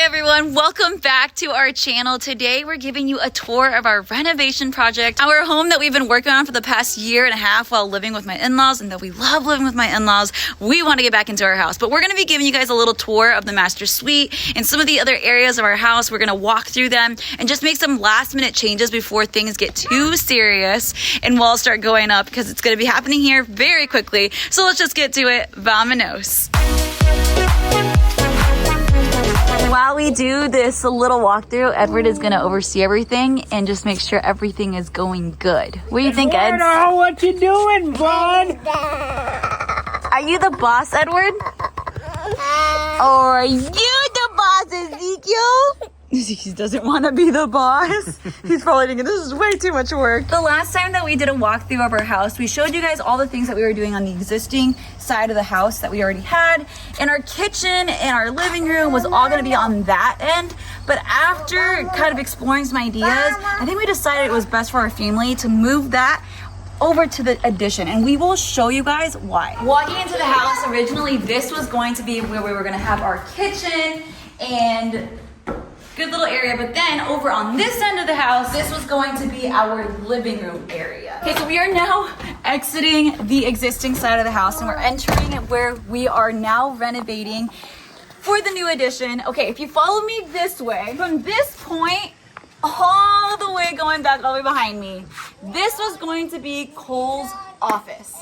everyone, welcome back to our channel. Today we're giving you a tour of our renovation project, our home that we've been working on for the past year and a half while living with my in-laws, and though we love living with my in-laws, we want to get back into our house. But we're going to be giving you guys a little tour of the master suite and some of the other areas of our house. We're going to walk through them and just make some last minute changes before things get too serious and walls start going up, because it's going to be happening here very quickly. So let's just get to it. Vamonos. While we do this little walkthrough, Edward is going to oversee everything and just make sure everything is going good. What do you think, Ed? Eduardo, what you doing, bud? Are you the boss, Edward? Or are you the boss, Ezekiel? He doesn't want to be the boss. He's probably thinking this is way too much work. The last time that we did a walkthrough of our house, we showed you guys all the things that we were doing on the existing side of the house that we already had. And our kitchen and our living room was all going to be on that end. But after kind of exploring some ideas, I think we decided it was best for our family to move that over to the addition, and we will show you guys why. Walking into the house, originally this was going to be where we were going to have our kitchen and good little area, but then over on this end of the house, this was going to be our living room area. Okay, so we are now exiting the existing side of the house and we're entering where we are now renovating for the new addition. Okay, if you follow me this way, from this point all the way going back all the way behind me, this was going to be Cole's office.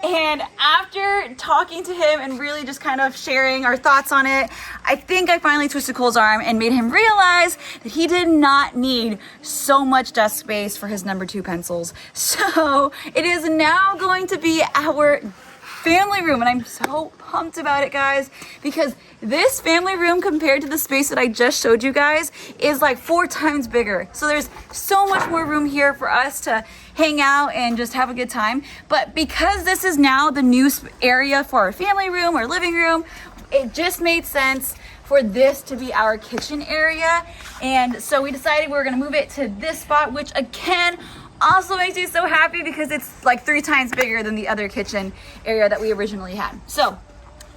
And after talking to him and really just kind of sharing our thoughts on it, I think I finally twisted Cole's arm and made him realize that he did not need so much desk space for his number 2 pencils. So it is now going to be our family room, and I'm so pumped about it, guys, because this family room compared to the space that I just showed you guys is like 4 times bigger. So there's so much more room here for us to hang out and just have a good time. But because this is now the new area for our family room or living room, it just made sense for this to be our kitchen area. And so we decided we were going to move it to this spot, which again also makes me so happy because it's like 3 times bigger than the other kitchen area that we originally had. So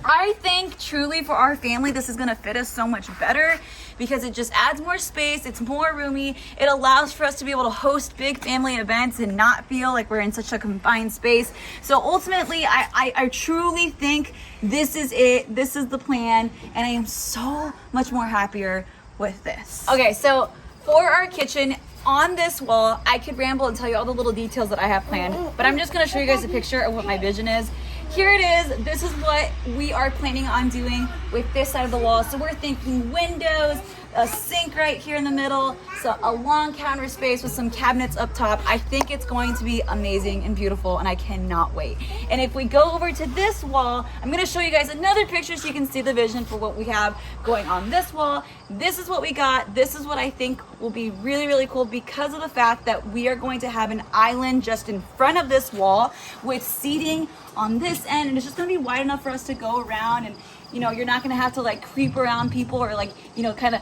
I think truly for our family, this is going to fit us so much better because it just adds more space. It's more roomy. It allows for us to be able to host big family events and not feel like we're in such a confined space. So ultimately, I truly think this is it. This is the plan. And I am so much more happier with this. Okay, so for our kitchen, on this wall, I could ramble and tell you all the little details that I have planned, but I'm just going to show you guys a picture of what my vision is. Here it is. This is what we are planning on doing with this side of the wall. So we're thinking windows, a sink right here in the middle, so a long counter space with some cabinets up top. I think it's going to be amazing and beautiful, and I cannot wait. And if we go over to this wall, I'm going to show you guys another picture so you can see the vision for what we have going on this wall. This is what we got. This is what I think will be really, really cool because of the fact that we are going to have an island just in front of this wall with seating on this end, and it's just going to be wide enough for us to go around, and you know, you're not going to have to like creep around people or like, you know, kind of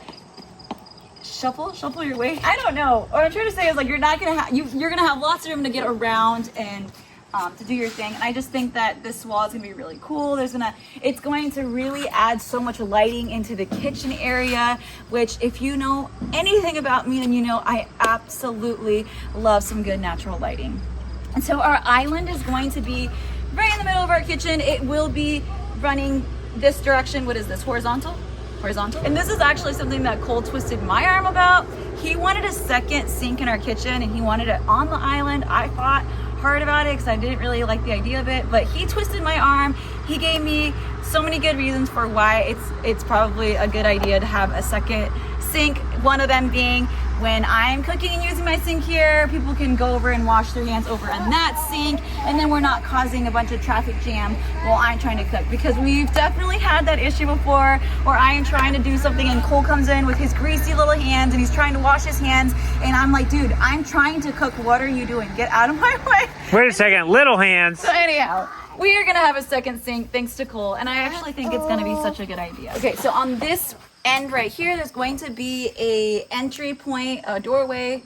shuffle your way. I don't know. What I'm trying to say is like you're not gonna have you're gonna have lots of room to get around and to do your thing. And I just think that this wall is gonna be really cool. It's going to really add so much lighting into the kitchen area, which if you know anything about me, then you know I absolutely love some good natural lighting. And so our island is going to be right in the middle of our kitchen. It will be running this direction. What is this? Horizontal? And this is actually something that Cole twisted my arm about. He wanted a second sink in our kitchen and he wanted it on the island. I fought hard about it because I didn't really like the idea of it, but he twisted my arm. He gave me so many good reasons for why it's probably a good idea to have a second sink. One of them being when I'm cooking and using my sink here, people can go over and wash their hands over on that sink, and then we're not causing a bunch of traffic jam while I'm trying to cook, because we've definitely had that issue before where I am trying to do something and Cole comes in with his greasy little hands and he's trying to wash his hands, and I'm like, dude, I'm trying to cook. What are you doing? Get out of my way. Wait a second, little hands. So anyhow, we are going to have a second sink thanks to Cole, and I actually think it's going to be such a good idea. Okay, so on this end right here, there's going to be a entry point, a doorway.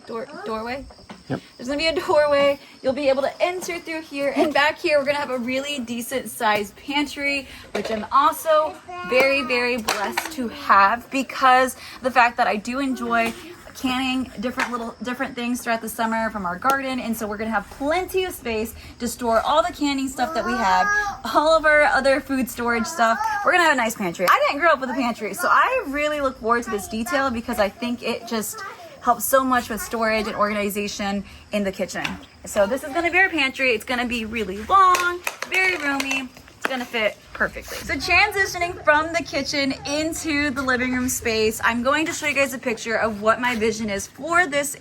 Yep. There's gonna be a doorway. You'll be able to enter through here, and back here we're gonna have a really decent sized pantry, which I'm also very, very blessed to have because the fact that I do enjoy canning different things throughout the summer from our garden, and so we're gonna have plenty of space to store all the canning stuff that we have, all of our other food storage stuff. We're gonna have a nice pantry. I didn't grow up with a pantry, so I really look forward to this detail because I think it just helps so much with storage and organization in the kitchen. So this is gonna be our pantry. It's gonna be really long, very roomy. It's gonna fit perfectly. So transitioning from the kitchen into the living room space, I'm going to show you guys a picture of what my vision is for this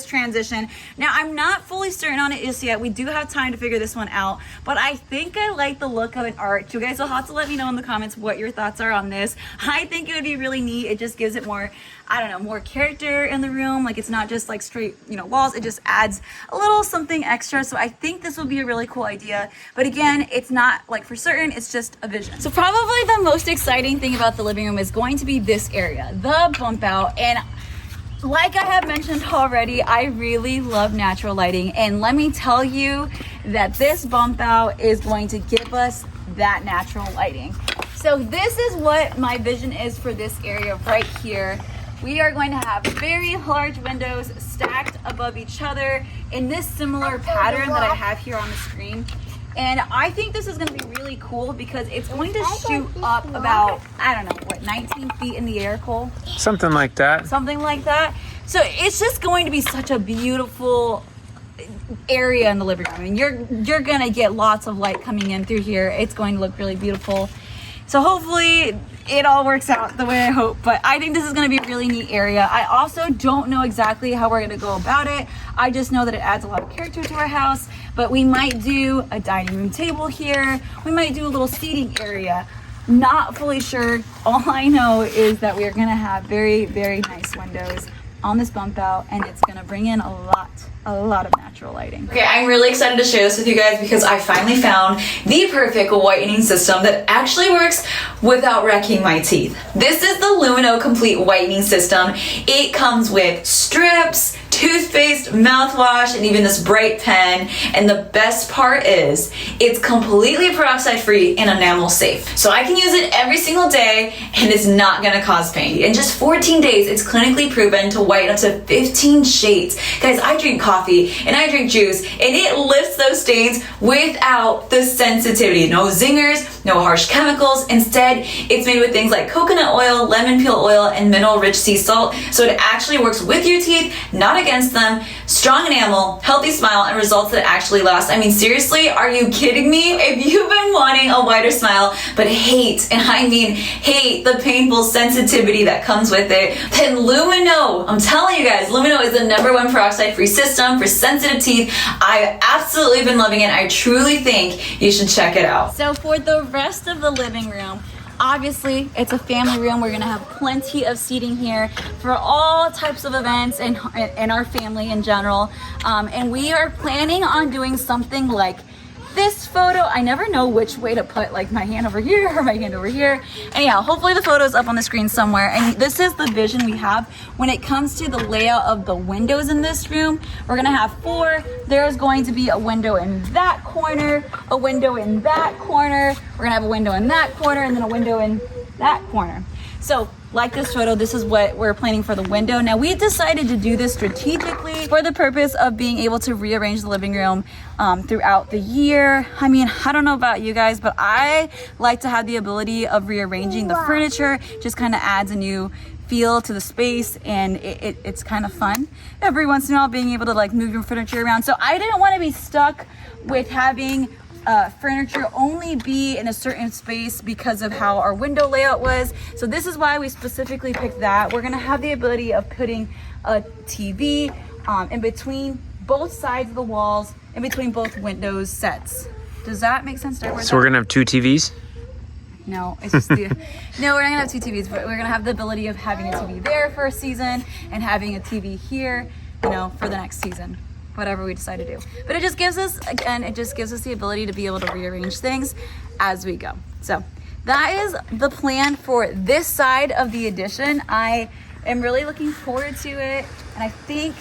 transition. Now, I'm not fully certain on it just yet. We do have time to figure this one out, but I think I like the look of an arch. You guys will have to let me know in the comments what your thoughts are on this. I think it would be really neat. It just gives it more, I don't know, more character in the room. Like it's not just like straight, walls. It just adds a little something extra. So I think this will be a really cool idea. But again, it's not like for certain, it's just a vision. So probably the most exciting thing about the living room is going to be this area, the bump out. And like I have mentioned already, I really love natural lighting, and let me tell you that this bump out is going to give us that natural lighting. So this is what my vision is for this area right here. We are going to have very large windows stacked above each other in this similar pattern that I have here on the screen. And I think this is going to be really cool because it's going to shoot up about, 19 feet in the air, Cole? Something like that. Something like that. So it's just going to be such a beautiful area in the living room. And you're going to get lots of light coming in through here. It's going to look really beautiful. So hopefully it all works out the way I hope, but I think this is going to be a really neat area. I also don't know exactly how we're going to go about it. I just know that it adds a lot of character to our house, but we might do a dining room table here. We might do a little seating area. Not fully sure. All I know is that we are going to have very, very nice windows on this bump out, and it's going to bring in a lot of natural lighting. Okay, I'm really excited to share this with you guys because I finally found the perfect whitening system that actually works without wrecking my teeth. This is the Lumino Complete Whitening System. It comes with strips, toothpaste, mouthwash, and even this bright pen. And the best part is it's completely peroxide free and enamel safe. So I can use it every single day and it's not gonna cause pain. In just 14 days, it's clinically proven to whiten up to 15 shades. Guys, I drink coffee and I drink juice and it lifts those stains without the sensitivity. No zingers, no harsh chemicals. Instead, it's made with things like coconut oil, lemon peel oil, and mineral-rich sea salt. So it actually works with your teeth, not against them. Strong enamel, healthy smile, and results that actually last. I mean, seriously, are you kidding me? If you've been wanting a whiter smile, but hate, and I mean hate, the painful sensitivity that comes with it, then Lumino, I'm telling you guys, Lumino is the #1 peroxide-free system for sensitive teeth. I've absolutely been loving it. I truly think you should check it out. So for the rest of the living room, obviously, it's a family room. We're gonna have plenty of seating here for all types of events and our family in general. And we are planning on doing something like this photo. I never know which way to put like my hand over here or my hand over here. Anyhow, hopefully the photo is up on the screen somewhere. And this is the vision we have when it comes to the layout of the windows in this room. We're gonna have 4. There's going to be a window in that corner, a window in that corner. We're gonna have a window in that corner and then a window in that corner. So like this photo, this is what we're planning for the window. Now we decided to do this strategically for the purpose of being able to rearrange the living room throughout the year. I mean, I don't know about you guys, but I like to have the ability of rearranging the furniture. Just kind of adds a new feel to the space, and it's kind of fun every once in a while being able to like move your furniture around. So I didn't want to be stuck with having furniture only be in a certain space because of how our window layout was. So this is why we specifically picked that. We're gonna have the ability of putting a TV in between both sides of the walls, in between both windows sets. Does that make sense to everyone? So we're gonna have 2 TVs? No, it's just no, we're not gonna have 2 TVs, but we're gonna have the ability of having a TV there for a season and having a TV here, for the next season. Whatever we decide to do. But it just gives us, again, the ability to be able to rearrange things as we go. So that is the plan for this side of the addition. I am really looking forward to it. And I think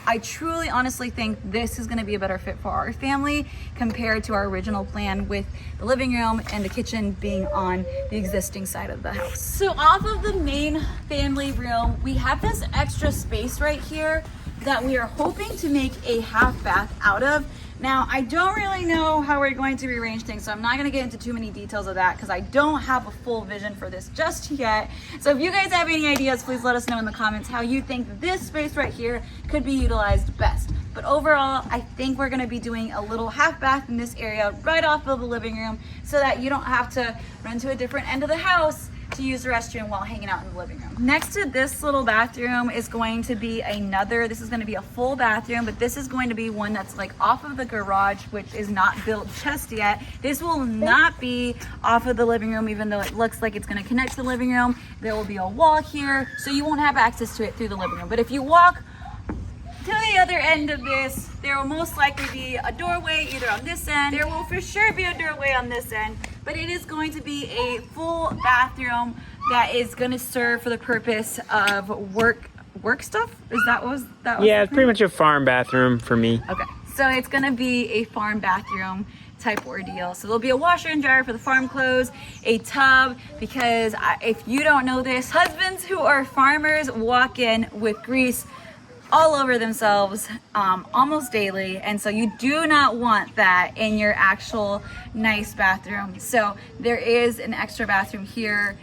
I truly, honestly think this is gonna be a better fit for our family compared to our original plan with the living room and the kitchen being on the existing side of the house. So off of the main family room, we have this extra space right here that we are hoping to make a half bath out of. Now, I don't really know how we're going to rearrange things, so I'm not gonna get into too many details of that because I don't have a full vision for this just yet. So if you guys have any ideas, please let us know in the comments how you think this space right here could be utilized best. But overall, I think we're gonna be doing a little half bath in this area right off of the living room so that you don't have to run to a different end of the house to use the restroom while hanging out in the living room. Next to this little bathroom is going to be this is going to be a full bathroom, but this is going to be one that's like off of the garage, which is not built just yet. This will not be off of the living room, even though it looks like it's going to connect to the living room. There will be a wall here, so you won't have access to it through the living room. But if you walk to the other end of this, there will most likely be a doorway either on this end. There will for sure be a doorway on this end, but it is going to be a full bathroom that is going to serve for the purpose of work stuff. Is that what that was? Yeah, it's pretty much a farm bathroom for me. Okay, so it's going to be a farm bathroom type ordeal. So there'll be a washer and dryer for the farm clothes, a tub, because if you don't know this, husbands who are farmers walk in with grease all over themselves almost daily, and so you do not want that in your actual nice bathroom. So there is an extra bathroom here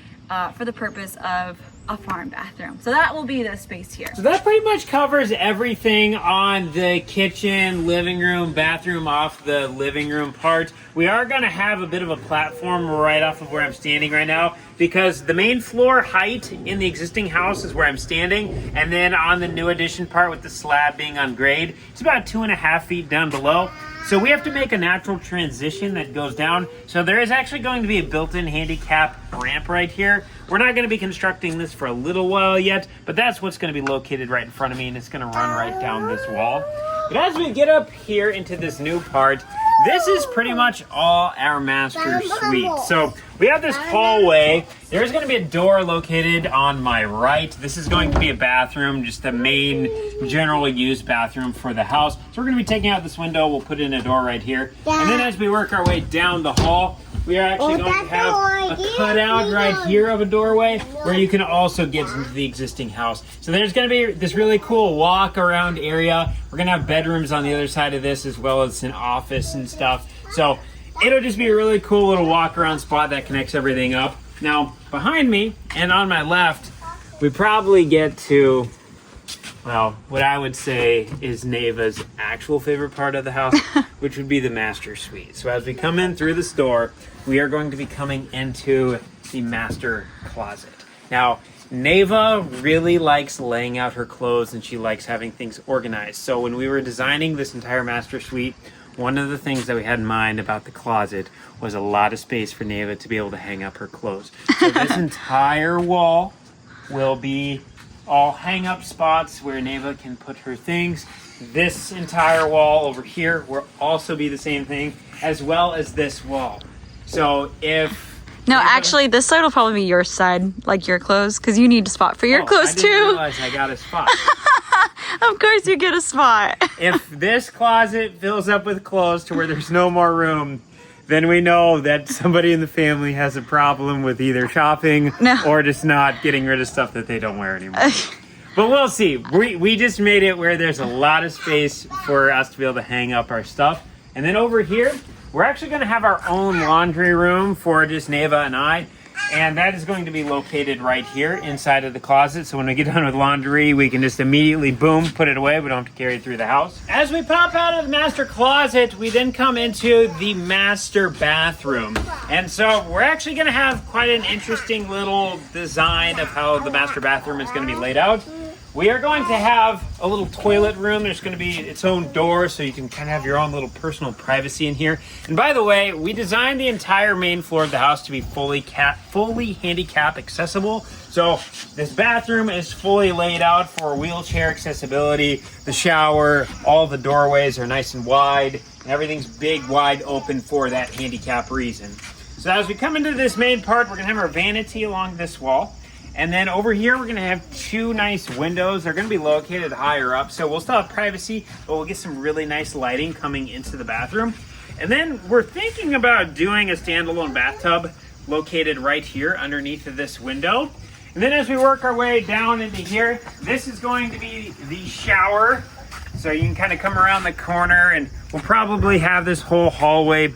for the purpose of a farm bathroom. So that will be the space here. So that pretty much covers everything on the kitchen, living room, bathroom off the living room part. We are going to have a bit of a platform right off of where I'm standing right now, because the main floor height in the existing house is where I'm standing, and then on the new addition part with the slab being on grade, it's about 2.5 feet down below. So we have to make a natural transition that goes down. So there is actually going to be a built-in handicap ramp right here. We're not going to be constructing this for a little while yet, but that's what's going to be located right in front of me, and it's going to run right down this wall. But as we get up here into this new part, this is pretty much all our master suite. So we have this hallway. There's going to be a door located on my right. This is going to be a bathroom, just the main general use bathroom for the house. So we're going to be taking out this window. We'll put in a door right here. And then as we work our way down the hall, we are actually going to have a cutout right here of a doorway where you can also get into the existing house. So there's going to be this really cool walk around area. We're going to have bedrooms on the other side of this, as well as an office and stuff. So it'll just be a really cool little walk around spot that connects everything up. Now, behind me and on my left, we probably get to, well, what I would say is Neva's actual favorite part of the house, which would be the master suite. So as we come in through this door, we are going to be coming into the master closet. Now, Neva really likes laying out her clothes, and she likes having things organized. So when we were designing this entire master suite, one of the things that we had in mind about the closet was a lot of space for Neva to be able to hang up her clothes. So this entire wall will be all hang-up spots where Neva can put her things. This entire wall over here will also be the same thing, as well as this wall. So if... No, actually, this side will probably be your side, like your clothes, because you need a spot for your clothes too. I didn't realize I got a spot. Of course you get a spot. If this closet fills up with clothes to where there's no more room, then we know that somebody in the family has a problem with either shopping or just not getting rid of stuff that they don't wear anymore. But we'll see. We just made it where there's a lot of space for us to be able to hang up our stuff. And then over here, we're actually going to have our own laundry room for just Neva and I. And that is going to be located right here inside of the closet. So when we get done with laundry, we can just immediately, boom, put it away. We don't have to carry it through the house. As we pop out of the master closet, we then come into the master bathroom. And so we're actually going to have quite an interesting little design of how the master bathroom is going to be laid out. We are going to have a little toilet room. There's going to be its own door, so you can kind of have your own little personal privacy in here. And by the way, we designed the entire main floor of the house to be fully handicap accessible. So this bathroom is fully laid out for wheelchair accessibility. The shower, all the doorways are nice and wide, and everything's big, wide open for that handicap reason. So as we come into this main part, we're going to have our vanity along this wall. And then over here, we're gonna have two nice windows. They're gonna be located higher up, so we'll still have privacy, but we'll get some really nice lighting coming into the bathroom. And then we're thinking about doing a standalone bathtub located right here underneath of this window. And then as we work our way down into here, this is going to be the shower. So you can kind of come around the corner, and we'll probably have this whole hallway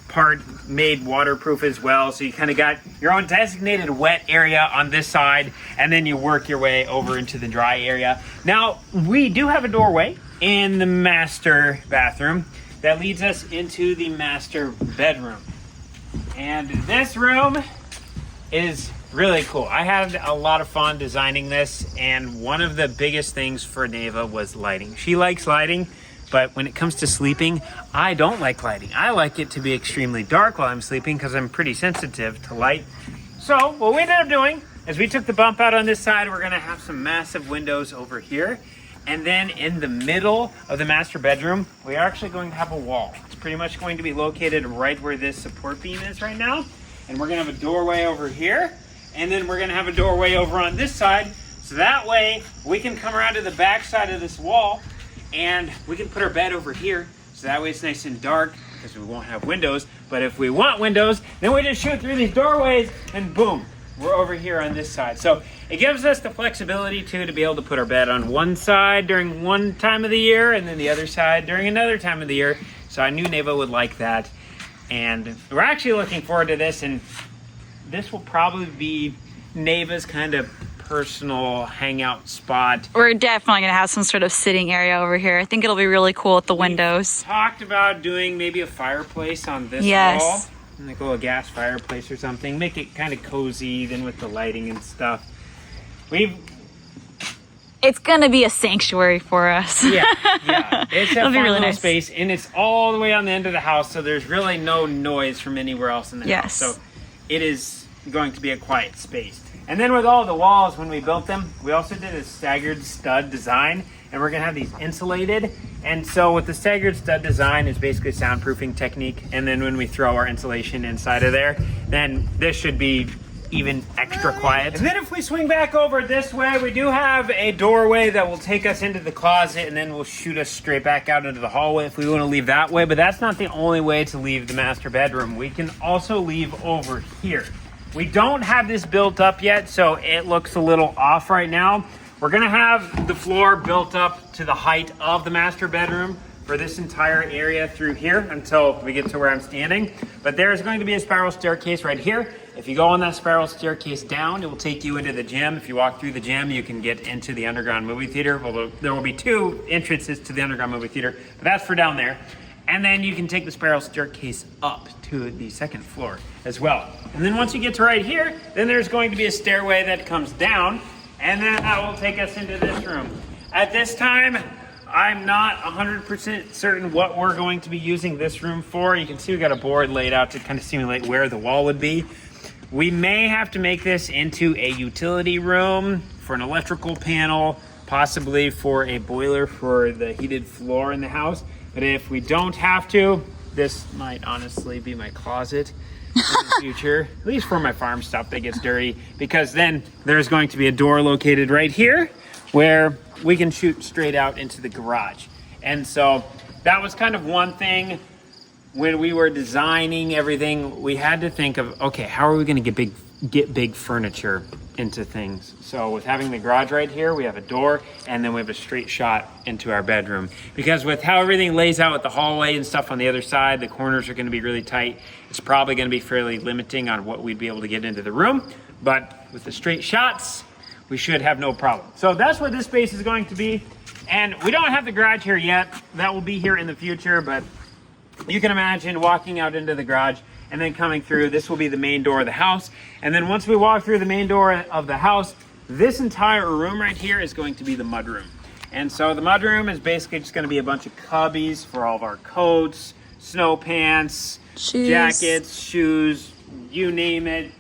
part made waterproof as well. So you kind of got your own designated wet area on this side, and then you work your way over into the dry area. Now, we do have a doorway in the master bathroom that leads us into the master bedroom. And this room is really cool. I had a lot of fun designing this, and one of the biggest things for Neva was lighting. She likes lighting, but when it comes to sleeping, I don't like lighting. I like it to be extremely dark while I'm sleeping because I'm pretty sensitive to light. So what we ended up doing is we took the bump out on this side. We're gonna have some massive windows over here. And then in the middle of the master bedroom, we are actually going to have a wall. It's pretty much going to be located right where this support beam is right now. And we're gonna have a doorway over here. And then we're gonna have a doorway over on this side. So that way we can come around to the back side of this wall and we can put our bed over here. So that way it's nice and dark because we won't have windows. But if we want windows, then we just shoot through these doorways and boom, we're over here on this side. So it gives us the flexibility too to be able to put our bed on one side during one time of the year and then the other side during another time of the year. So I knew Neva would like that. And we're actually looking forward to this, and this will probably be Neva's kind of personal hangout spot. We're definitely going to have some sort of sitting area over here. I think it'll be really cool with the windows. We talked about doing maybe a fireplace on this wall. Like a little gas fireplace or something. Make it kind of cozy then with the lighting and stuff. It's going to be a sanctuary for us. Yeah. It's a fun really little nice space, and it's all the way on the end of the house, so there's really no noise from anywhere else in the house. So it is going to be a quiet space. And then with all the walls, when we built them, we also did a staggered stud design, and we're gonna have these insulated. And so with the staggered stud design is basically a soundproofing technique. And then when we throw our insulation inside of there, then this should be even extra quiet. And then if we swing back over this way, we do have a doorway that will take us into the closet and then will shoot us straight back out into the hallway if we want to leave that way. But that's not the only way to leave the master bedroom. We can also leave over here. We don't have this built up yet, so it looks a little off right now. We're gonna have the floor built up to the height of the master bedroom for this entire area through here until we get to where I'm standing. But there's going to be a spiral staircase right here. If you go on that spiral staircase down, it will take you into the gym. If you walk through the gym, you can get into the underground movie theater. Although there will be two entrances to the underground movie theater, but that's for down there. And then you can take the spiral staircase up to the second floor as well. And then once you get to right here, then there's going to be a stairway that comes down, and then that will take us into this room. At this time, I'm not 100% certain what we're going to be using this room for. You can see we got a board laid out to kind of simulate where the wall would be. We may have to make this into a utility room for an electrical panel, possibly for a boiler for the heated floor in the house. But if we don't have to, this might honestly be my closet in the future, at least for my farm stuff that gets dirty, because then there's going to be a door located right here where we can shoot straight out into the garage. And so that was kind of one thing when we were designing everything. We had to think of, okay, how are we going to get big furniture into things? So with having the garage right here, we have a door, and then we have a straight shot into our bedroom. Because with how everything lays out with the hallway and stuff on the other side, the corners are going to be really tight. It's probably going to be fairly limiting on what we'd be able to get into the room. But with the straight shots, we should have no problem. So that's what this space is going to be. And we don't have the garage here yet. That will be here in the future, but you can imagine walking out into the garage and then coming through. This will be the main door of the house. And then once we walk through the main door of the house, this entire room right here is going to be the mudroom. And so the mudroom is basically just going to be a bunch of cubbies for all of our coats, snow pants, shoes, jackets, shoes, you name it.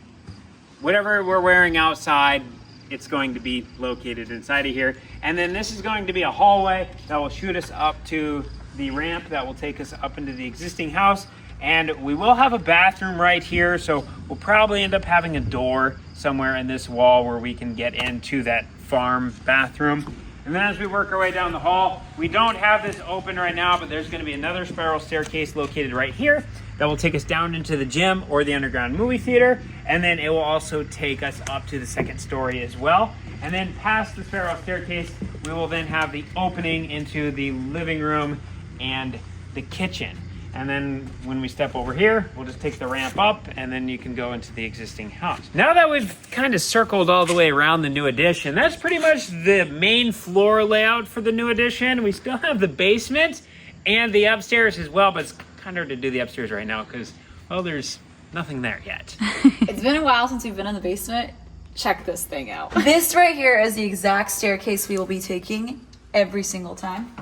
Whatever we're wearing outside, it's going to be located inside of here. And then this is going to be a hallway that will shoot us up to the ramp that will take us up into the existing house. And we will have a bathroom right here, so we'll probably end up having a door somewhere in this wall where we can get into that farm bathroom. And then as we work our way down the hall, we don't have this open right now, but there's gonna be another spiral staircase located right here that will take us down into the gym or the underground movie theater. And then it will also take us up to the second story as well. And then past the spiral staircase, we will then have the opening into the living room and the kitchen. And then when we step over here, we'll just take the ramp up and then you can go into the existing house. Now that we've kind of circled all the way around the new addition, that's pretty much the main floor layout for the new addition. We still have the basement and the upstairs as well, but it's kind of hard to do the upstairs right now because, well, there's nothing there yet. It's been a while since we've been in the basement. Check this thing out. This right here is the exact staircase we will be taking every single time.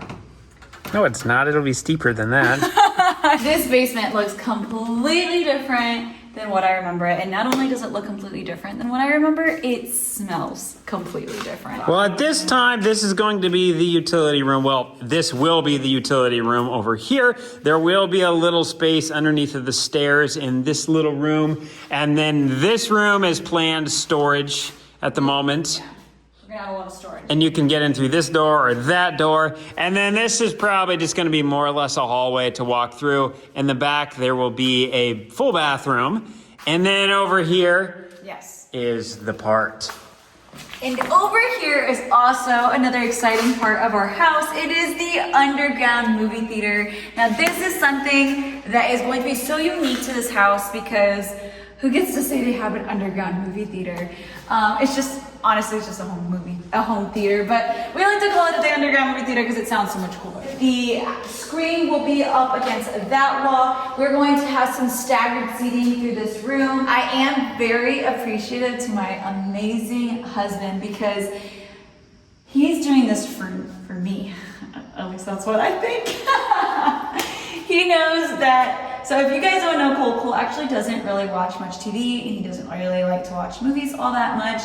No, it's not. It'll be steeper than that. This basement looks completely different than what I remember it. And not only does it look completely different than what I remember, it smells completely different. Well, at this time, this is going to be the utility room. Well, this will be the utility room over here. There will be a little space underneath of the stairs in this little room. And then this room is planned storage at the moment. We're gonna have a lot of storage. And you can get in through this door or that door. And then this is probably just going to be more or less a hallway to walk through. In the back, there will be a full bathroom. And then over here is the part. And over here is also another exciting part of our house. It is the underground movie theater. Now this is something that is going to be so unique to this house because who gets to say they have an underground movie theater? It's just, honestly, it's just a home theater, but we like to call it the underground movie theater because it sounds so much cooler. The screen will be up against that wall. We're going to have some staggered seating through this room. I am very appreciative to my amazing husband because he's doing this for me. At least that's what I think. He knows that. So if you guys don't know Cole actually doesn't really watch much TV and he doesn't really like to watch movies all that much.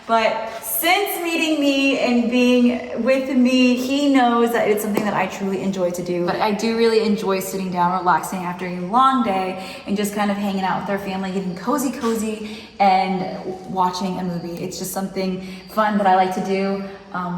But since meeting me and being with me, he knows that it's something that I truly enjoy to do. But I do really enjoy sitting down, relaxing after a long day and just kind of hanging out with our family, getting cozy and watching a movie. It's just something fun that I like to do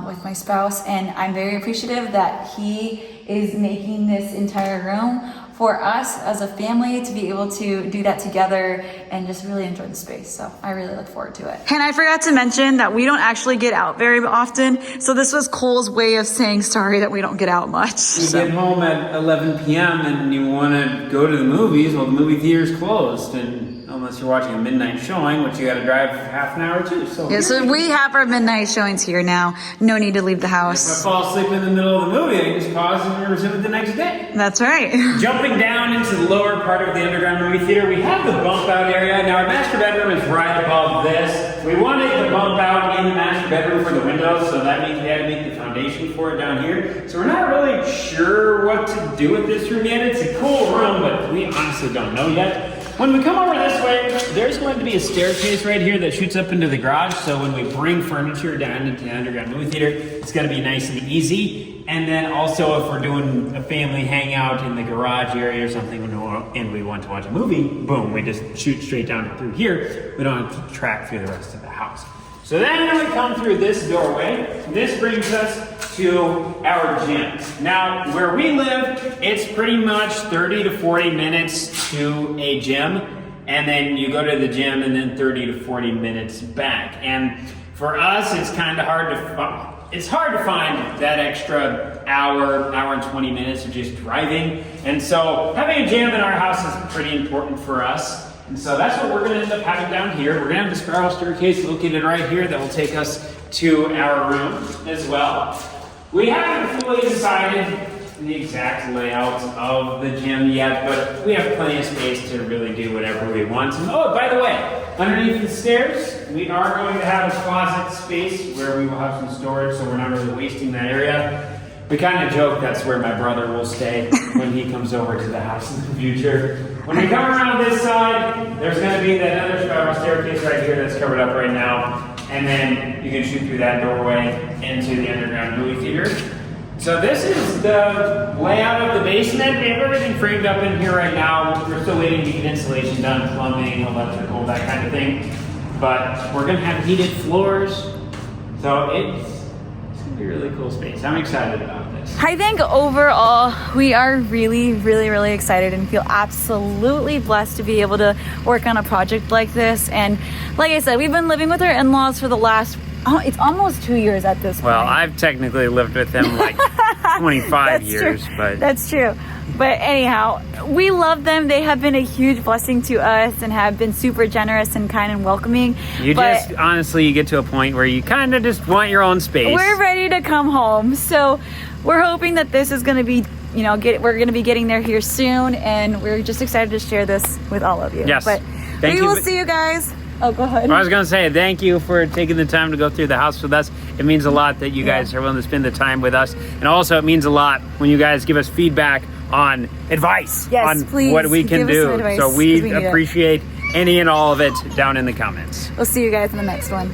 with my spouse. And I'm very appreciative that he is making this entire room for us as a family to be able to do that together and just really enjoy the space. So I really look forward to it. And I forgot to mention that we don't actually get out very often. So this was Cole's way of saying sorry that we don't get out much. You get home at 11 p.m. and you want to go to the movies, well, the movie theater's closed. And unless you're watching a midnight showing, which you got to drive half an hour to. So yeah, so we have our midnight showings here now. No need to leave the house. If I fall asleep in the middle of the movie, I can just pause and resume it the next day. That's right. Jumping down into the lower part of the underground movie theater, we have the bump out area. Now our master bedroom is right above this. We wanted the bump out in the master bedroom for the windows, so that means we had to make the foundation for it down here. So we're not really sure what to do with this room yet. It's a cool room, but we honestly don't know yet. When we come over this way, there's going to be a staircase right here that shoots up into the garage. So when we bring furniture down into the underground movie theater, it's going to be nice and easy. And then also if we're doing a family hangout in the garage area or something and we want to watch a movie, boom, we just shoot straight down through here. We don't have to track through the rest of the house. So then we come through this doorway. This brings us to our gyms. Now, where we live, it's pretty much 30 to 40 minutes to a gym. And then you go to the gym and then 30 to 40 minutes back. And for us, it's kind of hard to find that extra hour and 20 minutes of just driving. And so having a gym in our house is pretty important for us. And so that's what we're going to end up having down here. We're going to have the spiral staircase located right here that will take us to our room as well. We haven't fully decided the exact layout of the gym yet, but we have plenty of space to really do whatever we want. And oh, by the way, underneath the stairs, we are going to have a closet space where we will have some storage, so we're not really wasting that area. We kind of joke that's where my brother will stay when he comes over to the house in the future. When we come around this side, there's going to be that other spiral staircase right here that's covered up right now. And then you can shoot through that doorway into the underground movie theater. So this is the layout of the basement. We have everything framed up in here right now. We're still waiting to get insulation done, plumbing, electrical, that kind of thing. But we're gonna have heated floors. So it's gonna be a really cool space. I'm excited about this. I think overall, we are really, really, really excited and feel absolutely blessed to be able to work on a project like this. And like I said, we've been living with our in-laws for the last, it's almost 2 years at this point. Well, I've technically lived with them like 25 years, true. but That's true. But anyhow, we love them. They have been a huge blessing to us and have been super generous and kind and welcoming. you just honestly, you get to a point where you kind of just want your own space. We're ready to come home. So we're hoping that this is going to be, you know, we're going to be getting there here soon. And we're just excited to share this with all of you. Yes. But Thank we you. will see you guys. Oh, go ahead. I was going to say thank you for taking the time to go through the house with us. It means a lot that you guys are willing to spend the time with us. And also it means a lot when you guys give us feedback on advice Yes, on please, what we can give us some do. advice, So 'cause we need it. appreciate any and all of it down in the comments. We'll see you guys in the next one.